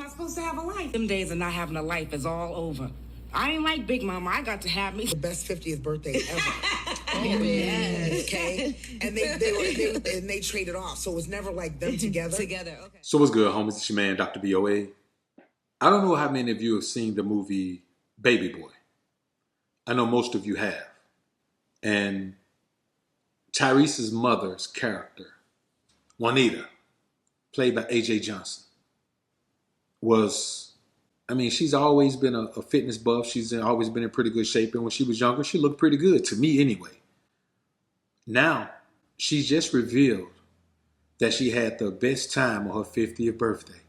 I supposed to have a life? Them days of not having a life is all over. I ain't like Big Mama. I got to have me the best 50th birthday ever. Yes. Okay, and they traded off, so it was never like them together. Okay. So what's good, homies? It's your man, Dr. BOA. I don't know how many of you have seen the movie Baby Boy. I know most of you have. And Tyrese's mother's character, Juanita, played by A.J. Johnson, she's always been a fitness buff. She's always been in pretty good shape. And when she was younger, she looked pretty good, to me anyway. Now, she's just revealed that she had the best time on her 50th birthday.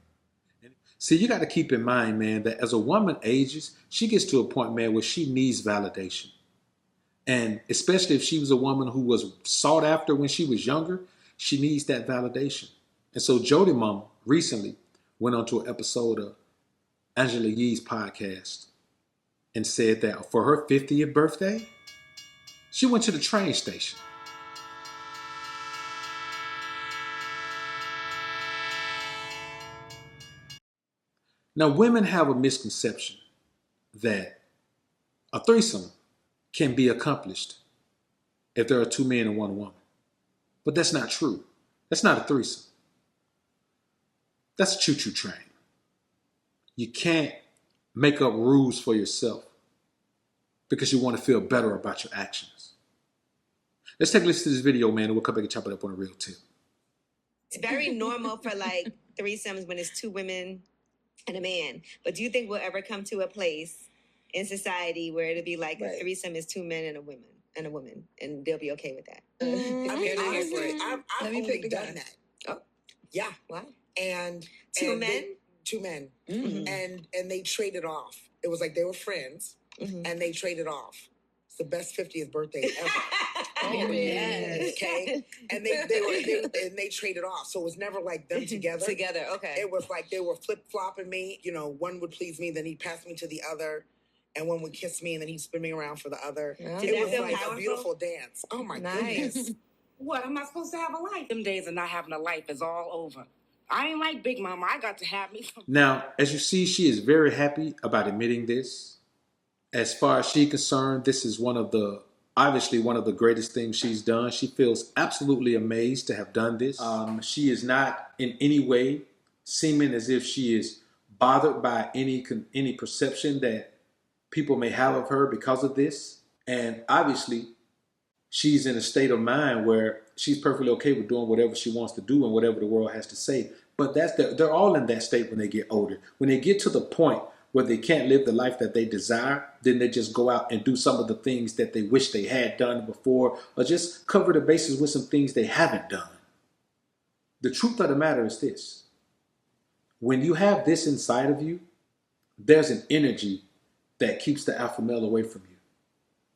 See, you got to keep in mind, man, that as a woman ages, she gets to a point, man, where she needs validation. And especially if she was a woman who was sought after when she was younger, she needs that validation. And so Jody Mama recently went on to an episode of Angela Yee's podcast and said that for her 50th birthday, she went to the train station. Now, women have a misconception that a threesome can be accomplished if there are two men and one woman. But that's not true. That's not a threesome. That's a choo-choo train. You can't make up rules for yourself because you want to feel better about your actions. Let's take a listen to this video, man, and we'll come back and chop it up on a real tip. It's very normal for like threesomes when it's two women and a man. But do you think we'll ever come to a place in society where it'll be like a threesome is two men and a woman, and they'll be okay with that? I'm here for it. I've only done that. Oh, yeah. wow. And two men. Mm-hmm. And they traded off. It was like they were friends, and they traded off. It's the best 50th birthday ever. Yes. Okay, and they traded off, so it was never like them together. Okay. It was like they were flip flopping me. You know, one would please me, then he'd pass me to the other, and one would kiss me, and then he'd spin me around for the other. Yeah. It was like a beautiful dance. Oh my goodness! What am I supposed to have a life? Them days of not having a life is all over. I ain't like Big Mama. I got to have me some. Now, as you see, she is very happy about admitting this. As far as she's concerned, this is obviously one of the greatest things she's done. She feels absolutely amazed to have done this. She is not in any way seeming as if she is bothered by any perception that people may have of her because of this. And obviously, she's in a state of mind where she's perfectly okay with doing whatever she wants to do and whatever the world has to say. But they're all in that state when they get older. When they get to the point where they can't live the life that they desire, then they just go out and do some of the things that they wish they had done before, or just cover the bases with some things they haven't done. The truth of the matter is this. When you have this inside of you, there's an energy that keeps the alpha male away from you.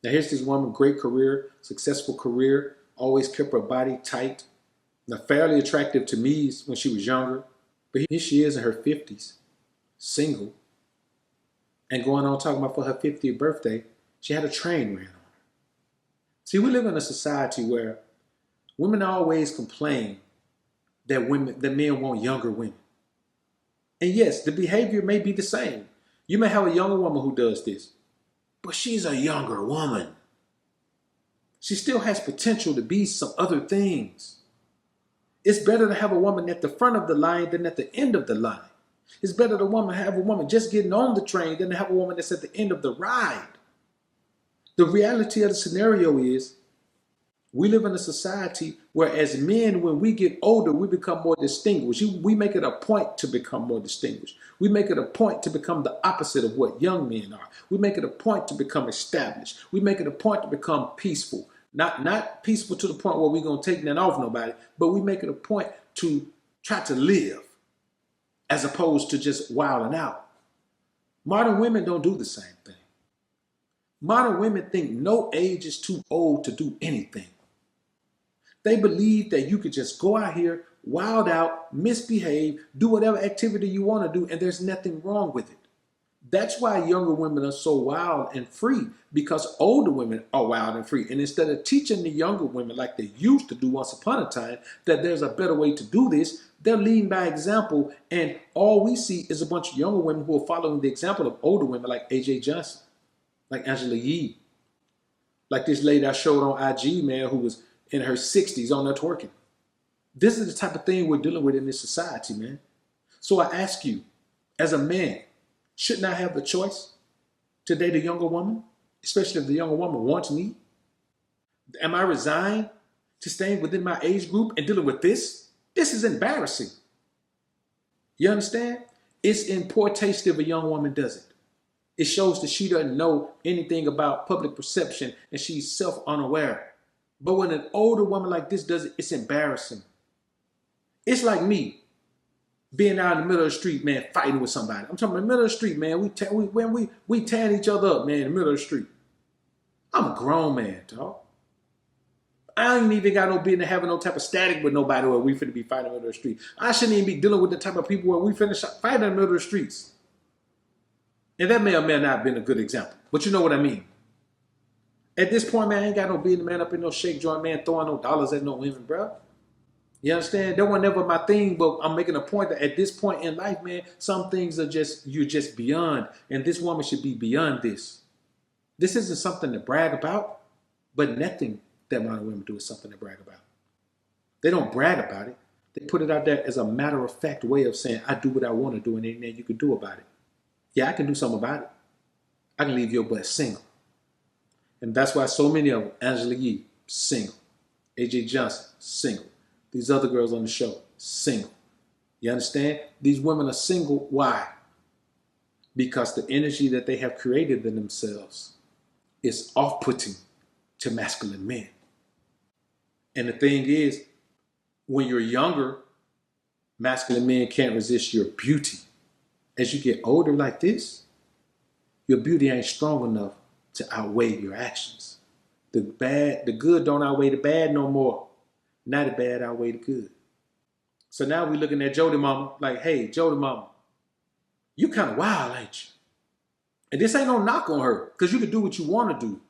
Now here's this woman, great career, successful career, always kept her body tight. Now fairly attractive to me when she was younger, but here she is in her 50s, single, and going on talking about for her 50th birthday, she had a train ran on her. See, we live in a society where women always complain that men want younger women. And yes, the behavior may be the same. You may have a younger woman who does this, but she's a younger woman. She still has potential to be some other things. It's better to have a woman at the front of the line than at the end of the line. It's better to have a woman just getting on the train than to have a woman that's at the end of the ride. The reality of the scenario is we live in a society where as men, when we get older, we become more distinguished. We make it a point to become more distinguished. We make it a point to become the opposite of what young men are. We make it a point to become established. We make it a point to become peaceful. Not peaceful to the point where we're going to take that off nobody, but we make it a point to try to live as opposed to just wilding out. Modern women don't do the same thing. Modern women think no age is too old to do anything. They believe that you could just go out here, wild out, misbehave, do whatever activity you want to do, and there's nothing wrong with it. That's why younger women are so wild and free, because older women are wild and free. And instead of teaching the younger women like they used to do once upon a time, that there's a better way to do this, They're leading by example, and all we see is a bunch of younger women who are following the example of older women like AJ Johnson, like Angela Yee, like this lady I showed on IG, man, who was in her 60s on there twerking. This is the type of thing we're dealing with in this society, man. So I ask you, as a man, shouldn't I have the choice to date a younger woman, especially if the younger woman wants me? Am I resigned to staying within my age group and dealing with this? This is embarrassing. You understand? It's in poor taste if a young woman does it. It shows that she doesn't know anything about public perception and she's self-unaware. But when an older woman like this does it, it's embarrassing. It's like me being out in the middle of the street, man, fighting with somebody. I'm talking about the middle of the street, man. We tearing each other up, man, in the middle of the street. I'm a grown man, dog. I ain't even got no business having no type of static with nobody where we finna be fighting in the middle of the street. I shouldn't even be dealing with the type of people where we finna fight in the middle of the streets. And that may or may not have been a good example, but you know what I mean. At this point, man, I ain't got no business, man, up in no shake joint, man, throwing no dollars at no women, bro. You understand? That was never my thing, but I'm making a point that at this point in life, man, some things are you're just beyond, and this woman should be beyond this. This isn't something to brag about, but nothing that modern women do is something to brag about. They don't brag about it. They put it out there as a matter-of-fact way of saying, I do what I want to do, and anything you can do about it. Yeah, I can do something about it. I can leave your butt single. And that's why so many of them, Angela Yee, single. AJ Johnson, single. These other girls on the show, single. You understand? These women are single. Why? Because the energy that they have created in themselves is off-putting to masculine men. And the thing is, when you're younger, masculine men can't resist your beauty. As you get older like this, your beauty ain't strong enough to outweigh your actions. The good don't outweigh the bad no more. Now the bad outweigh the good. So now we're looking at Jody Mama like, hey, Jody Mama, you kind of wild, ain't you? And this ain't no knock on her, because you can do what you want to do.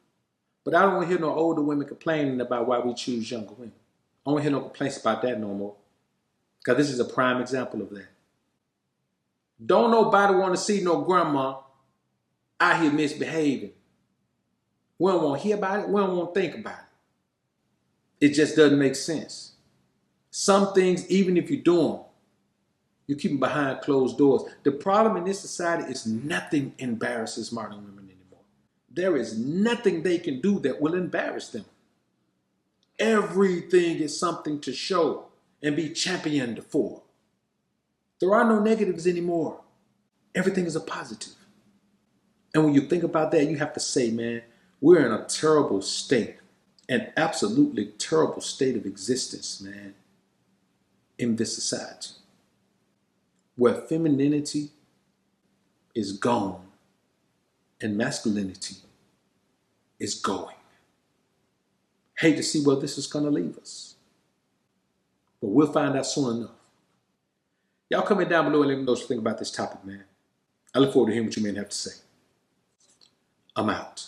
But I don't want to hear no older women complaining about why we choose younger women. I don't want to hear no complaints about that no more. Because this is a prime example of that. Don't nobody want to see no grandma out here misbehaving. We don't want to hear about it. We don't want to think about it. It just doesn't make sense. Some things, even if you do them, you keep them behind closed doors. The problem in this society is nothing embarrasses modern women anymore. There is nothing they can do that will embarrass them. Everything is something to show and be championed for. There are no negatives anymore. Everything is a positive. And when you think about that, you have to say, man, we're in a terrible state, an absolutely terrible state of existence, man, in this society, where femininity is gone and masculinity is going. Hate to see where this is going to leave us, but we'll find out soon enough. Y'all comment down below and let me know what you think about this topic, man. I look forward to hearing what you men have to say. I'm out.